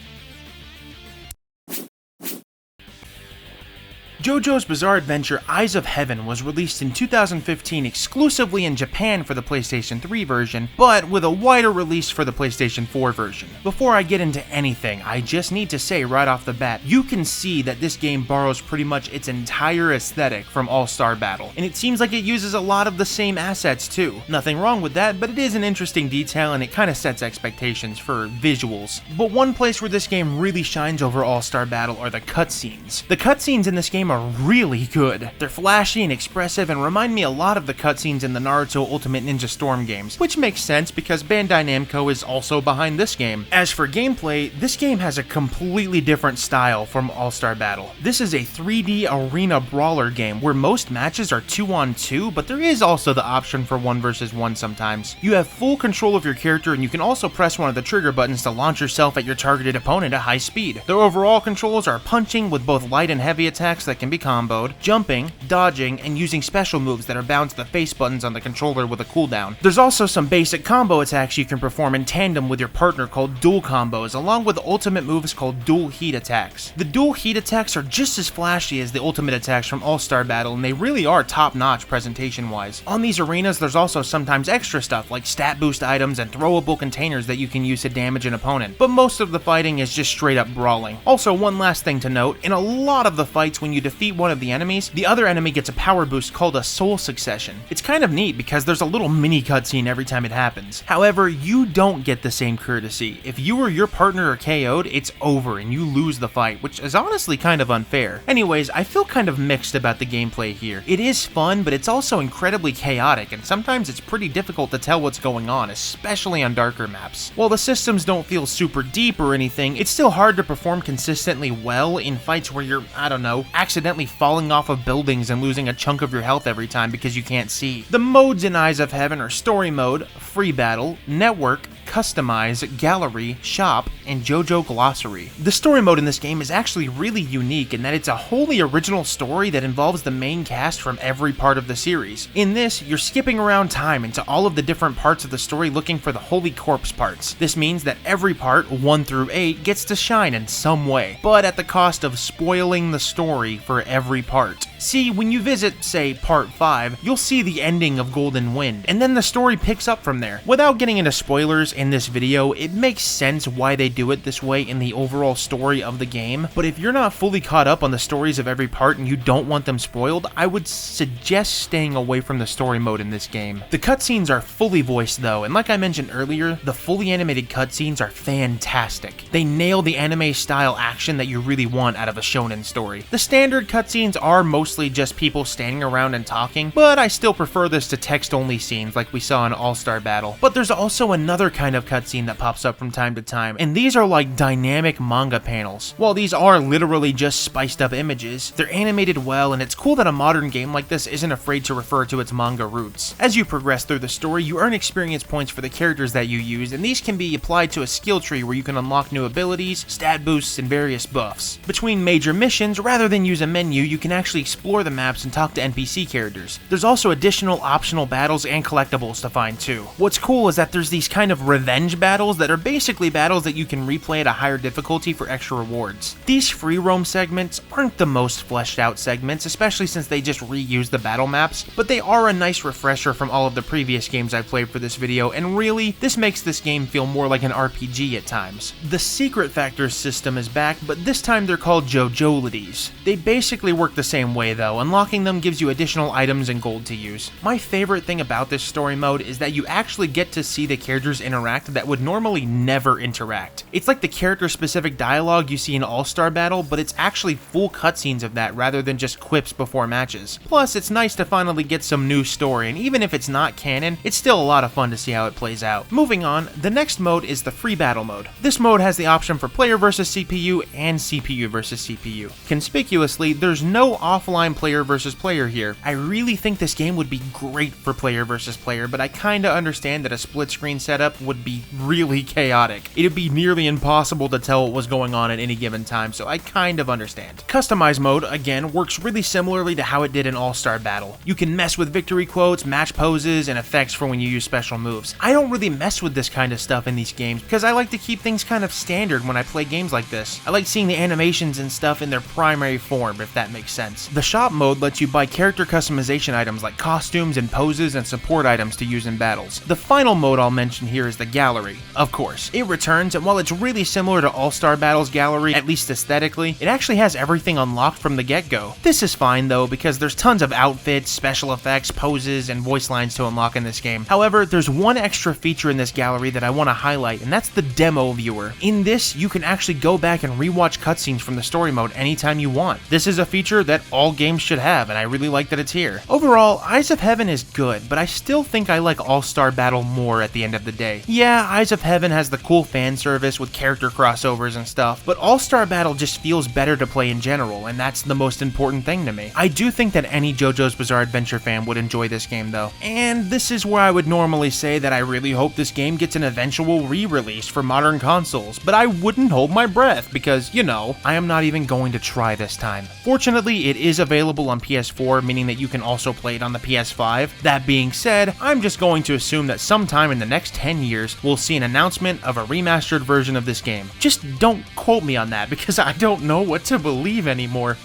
JoJo's Bizarre Adventure Eyes of Heaven was released in 2015 exclusively in Japan for the PlayStation 3 version, but with a wider release for the PlayStation 4 version. Before I get into anything, I just need to say right off the bat, you can see that this game borrows pretty much its entire aesthetic from All-Star Battle, and it seems like it uses a lot of the same assets too. Nothing wrong with that, but it is an interesting detail and it kind of sets expectations for visuals. But one place where this game really shines over All-Star Battle are the cutscenes. The cutscenes in this game are really good. They're flashy and expressive and remind me a lot of the cutscenes in the Naruto Ultimate Ninja Storm games, which makes sense because Bandai Namco is also behind this game. As for gameplay, this game has a completely different style from All-Star Battle. This is a 3D arena brawler game where most matches are 2-on-2, but there is also the option for 1 versus 1 sometimes. You have full control of your character, and you can also press one of the trigger buttons to launch yourself at your targeted opponent at high speed. The overall controls are punching with both light and heavy attacks that can be comboed, jumping, dodging, and using special moves that are bound to the face buttons on the controller with a cooldown. There's also some basic combo attacks you can perform in tandem with your partner called dual combos, along with ultimate moves called dual heat attacks. The dual heat attacks are just as flashy as the ultimate attacks from All-Star Battle, and they really are top-notch presentation-wise. On these arenas, there's also sometimes extra stuff like stat boost items and throwable containers that you can use to damage an opponent, but most of the fighting is just straight up brawling. Also, one last thing to note, in a lot of the fights when you defeat one of the enemies, the other enemy gets a power boost called a soul succession. It's kind of neat because there's a little mini cutscene every time it happens. However, you don't get the same courtesy. If you or your partner are KO'd, it's over and you lose the fight, which is honestly kind of unfair. Anyways, I feel kind of mixed about the gameplay here. It is fun, but it's also incredibly chaotic, and sometimes it's pretty difficult to tell what's going on, especially on darker maps. While the systems don't feel super deep or anything, it's still hard to perform consistently well in fights where you're, I don't know, accidentally falling off of buildings and losing a chunk of your health every time because you can't see. The modes in Eyes of Heaven are Story Mode, Free Battle, Network, Customize, Gallery, Shop, and JoJo Glossary. The story mode in this game is actually really unique in that it's a wholly original story that involves the main cast from every part of the series. In this, you're skipping around time into all of the different parts of the story looking for the Holy Corpse parts. This means that every part, 1 through 8, gets to shine in some way, but at the cost of spoiling the story for every part. See, when you visit, say, Part 5, you'll see the ending of Golden Wind, and then the story picks up from there. Without getting into spoilers in this video, it makes sense why they do it this way in the overall story of the game, but if you're not fully caught up on the stories of every part and you don't want them spoiled, I would suggest staying away from the story mode in this game. The cutscenes are fully voiced though, and like I mentioned earlier, the fully animated cutscenes are fantastic. They nail the anime style action that you really want out of a shonen story. The standard cutscenes are mostly just people standing around and talking, but I still prefer this to text-only scenes like we saw in All-Star Battle. But there's also another kind of cutscene that pops up from time to time, and these are like dynamic manga panels. While these are literally just spiced up images, they're animated well, and it's cool that a modern game like this isn't afraid to refer to its manga roots. As you progress through the story, you earn experience points for the characters that you use, and these can be applied to a skill tree where you can unlock new abilities, stat boosts, and various buffs. Between major missions, rather than use a menu, you can actually explore the maps and talk to NPC characters. There's also additional optional battles and collectibles to find too. What's cool is that there's these kind of revenge battles that are basically battles that you can replay at a higher difficulty for extra rewards. These free roam segments aren't the most fleshed out segments, especially since they just reuse the battle maps, but they are a nice refresher from all of the previous games I've played for this video, and really, this makes this game feel more like an RPG at times. The secret factors system is back, but this time they're called JoJo's. They basically work the same way though. Unlocking them gives you additional items and gold to use. My favorite thing about this story mode is that you actually get to see the characters interact that would normally never interact. It's like the character-specific dialogue you see in All-Star Battle, but it's actually full cutscenes of that rather than just quips before matches. Plus, it's nice to finally get some new story, and even if it's not canon, it's still a lot of fun to see how it plays out. Moving on, the next mode is the free battle mode. This mode has the option for player versus CPU and CPU versus CPU. Conspicuously, there's no offline player versus player here. I really think this game would be great for player versus player, but I kinda understand that a split screen setup would be really chaotic. It'd be nearly impossible to tell what was going on at any given time, so I kind of understand. Customize mode, again, works really similarly to how it did in All-Star Battle. You can mess with victory quotes, match poses, and effects for when you use special moves. I don't really mess with this kind of stuff in these games because I like to keep things kind of standard when I play games like this. I like seeing the animations and stuff in their primary form, if that makes sense. The shop mode lets you buy character customization items like costumes and poses and support items to use in battles. The final mode I'll mention here is the gallery. Of course, it returns, and while it's really similar to All-Star Battle's gallery, at least aesthetically, it actually has everything unlocked from the get-go. This is fine though, because there's tons of outfits, special effects, poses, and voice lines to unlock in this game. However, there's one extra feature in this gallery that I want to highlight, and that's the demo viewer. In this, you can actually go back and rewatch cutscenes from the story mode anytime you want. This is a feature that all games should have, and I really like that it's here. Overall, Eyes of Heaven is good, but I still think I like All-Star Battle more at the end of the day. Yeah, Eyes of Heaven has the cool fan service with character crossovers and stuff, but All-Star Battle just feels better to play in general, and that's the most important thing to me. I do think that any JoJo's Bizarre Adventure fan would enjoy this game though, and this is where I would normally say that I really hope this game gets an eventual re-release for modern consoles, but I wouldn't hold my breath because, you know, I am not even going to try this time. Fortunately, it is available on PS4, meaning that you can also play it on the PS5. That being said, I'm just going to assume that sometime in the next 10 years, we'll see an announcement of a remastered version of this game. Just don't quote me on that because I don't know what to believe anymore.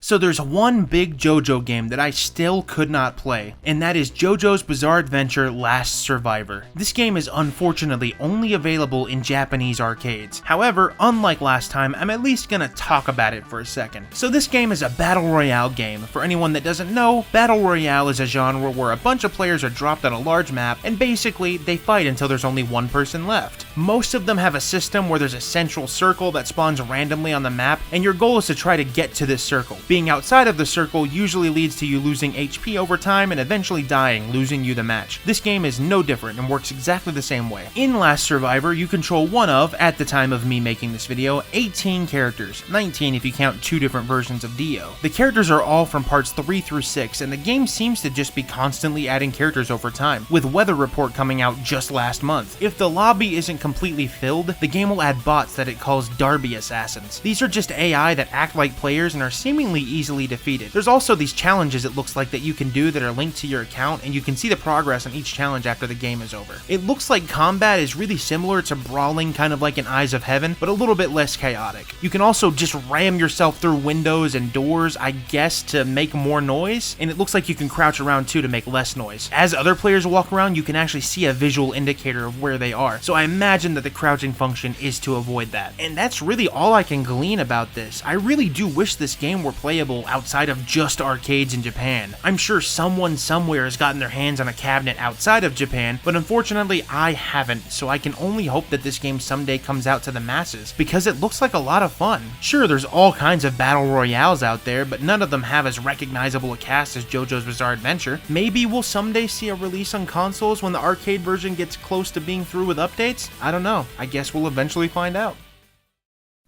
So there's one big JoJo game that I still could not play, and that is JoJo's Bizarre Adventure Last Survivor. This game is unfortunately only available in Japanese arcades. However, unlike last time, I'm at least gonna talk about it for a second. So this game is a Battle Royale game. For anyone that doesn't know, Battle Royale is a genre where a bunch of players are dropped on a large map, and basically, they fight until there's only one person left. Most of them have a system where there's a central circle that spawns randomly on the map, and your goal is to try to get to this circle. Being outside of the circle usually leads to you losing HP over time and eventually dying, losing you the match. This game is no different and works exactly the same way. In Last Survivor, you control one of, at the time of me making this video, 18 characters, 19 if you count 2 different versions of Dio. The characters are all from parts 3 through 6, and the game seems to just be constantly adding characters over time, with Weather Report coming out just last month. If the lobby isn't completely filled, the game will add bots that it calls Derby Assassins. These are just AI that act like players and are seemingly easily defeated. There's also these challenges it looks like that you can do that are linked to your account, and you can see the progress on each challenge after the game is over. It looks like combat is really similar to brawling, kind of like in Eyes of Heaven, but a little bit less chaotic. You can also just ram yourself through windows and doors, I guess, to make more noise, and it looks like you can crouch around too to make less noise. As other players walk around, you can actually see a visual indicator of where they are, so I imagine that the crouching function is to avoid that. And that's really all I can glean about this. I really do wish this game were playable outside of just arcades in Japan. I'm sure someone somewhere has gotten their hands on a cabinet outside of Japan, but unfortunately I haven't, so I can only hope that this game someday comes out to the masses, because it looks like a lot of fun. Sure, there's all kinds of battle royales out there, but none of them have as recognizable a cast as JoJo's Bizarre Adventure. Maybe we'll someday see a release on consoles when the arcade version gets close to being through with updates? I don't know. I guess we'll eventually find out.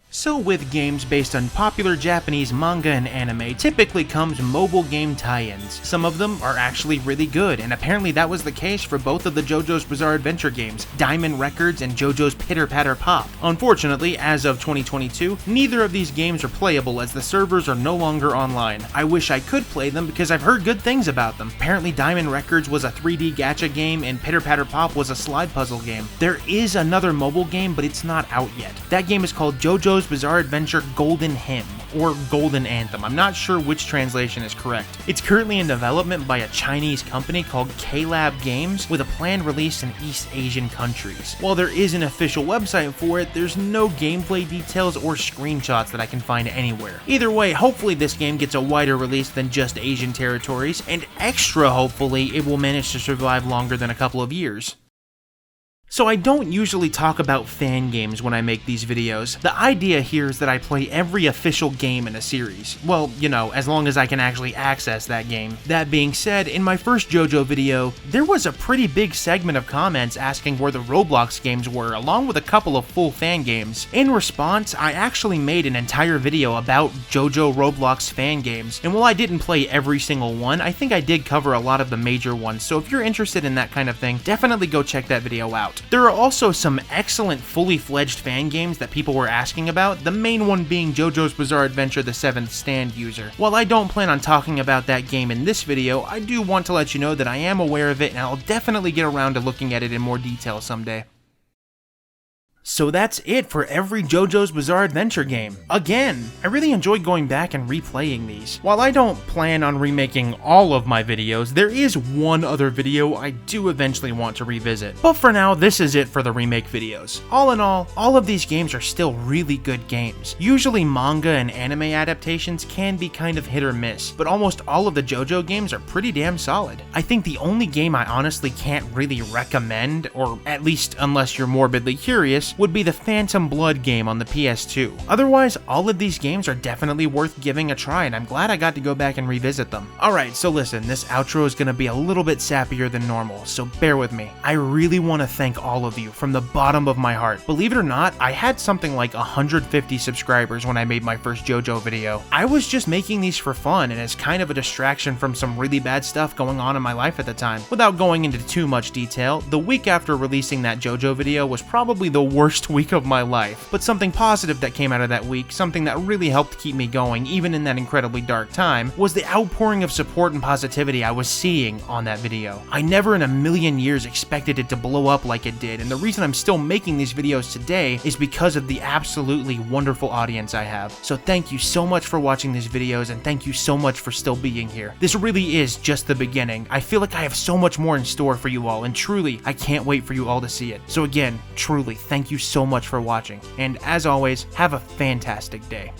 So with games based on popular Japanese manga and anime typically comes mobile game tie-ins. Some of them are actually really good, and apparently that was the case for both of the JoJo's Bizarre Adventure games, Diamond Records and JoJo's Pitter Patter Pop. Unfortunately, as of 2022, neither of these games are playable as the servers are no longer online. I wish I could play them because I've heard good things about them. Apparently Diamond Records was a 3D gacha game and Pitter Patter Pop was a slide puzzle game. There is another mobile game, but it's not out yet. That game is called JoJo's Bizarre Adventure Golden Hymn, or Golden Anthem. I'm not sure which translation is correct. It's currently in development by a Chinese company called K-Lab Games, with a planned release in East Asian countries. While there is an official website for it, there's no gameplay details or screenshots that I can find anywhere. Either way, hopefully this game gets a wider release than just Asian territories, and extra hopefully it will manage to survive longer than a couple of years. So I don't usually talk about fan games when I make these videos. The idea here is that I play every official game in a series. Well, you know, as long as I can actually access that game. That being said, in my first JoJo video, there was a pretty big segment of comments asking where the ROBLOX games were, along with a couple of full fan games. In response, I actually made an entire video about JoJo ROBLOX fan games, and while I didn't play every single one, I think I did cover a lot of the major ones, so if you're interested in that kind of thing, definitely go check that video out. There are also some excellent fully fledged fan games that people were asking about, the main one being JoJo's Bizarre Adventure The Seventh Stand User. While I don't plan on talking about that game in this video, I do want to let you know that I am aware of it and I'll definitely get around to looking at it in more detail someday. So that's it for every JoJo's Bizarre Adventure game. Again, I really enjoyed going back and replaying these. While I don't plan on remaking all of my videos, there is one other video I do eventually want to revisit. But for now, this is it for the remake videos. All in all of these games are still really good games. Usually manga and anime adaptations can be kind of hit or miss, but almost all of the JoJo games are pretty damn solid. I think the only game I honestly can't really recommend, or at least unless you're morbidly curious, would be the Phantom Blood game on the PS2. Otherwise, all of these games are definitely worth giving a try, and I'm glad I got to go back and revisit them. Alright, so listen, this outro is going to be a little bit sappier than normal, so bear with me. I really want to thank all of you from the bottom of my heart. Believe it or not, I had something like 150 subscribers when I made my first JoJo video. I was just making these for fun and as kind of a distraction from some really bad stuff going on in my life at the time. Without going into too much detail, the week after releasing that JoJo video was probably the worst worst week of my life. But something positive that came out of that week, something that really helped keep me going even in that incredibly dark time, was the outpouring of support and positivity I was seeing on that video. I never in a million years expected it to blow up like it did, and the reason I'm still making these videos today is because of the absolutely wonderful audience I have. So thank you so much for watching these videos, and thank you so much for still being here. This really is just the beginning. I feel like I have so much more in store for you all, and truly, I can't wait for you all to see it. So again, truly, thank you so much for watching, and as always, have a fantastic day.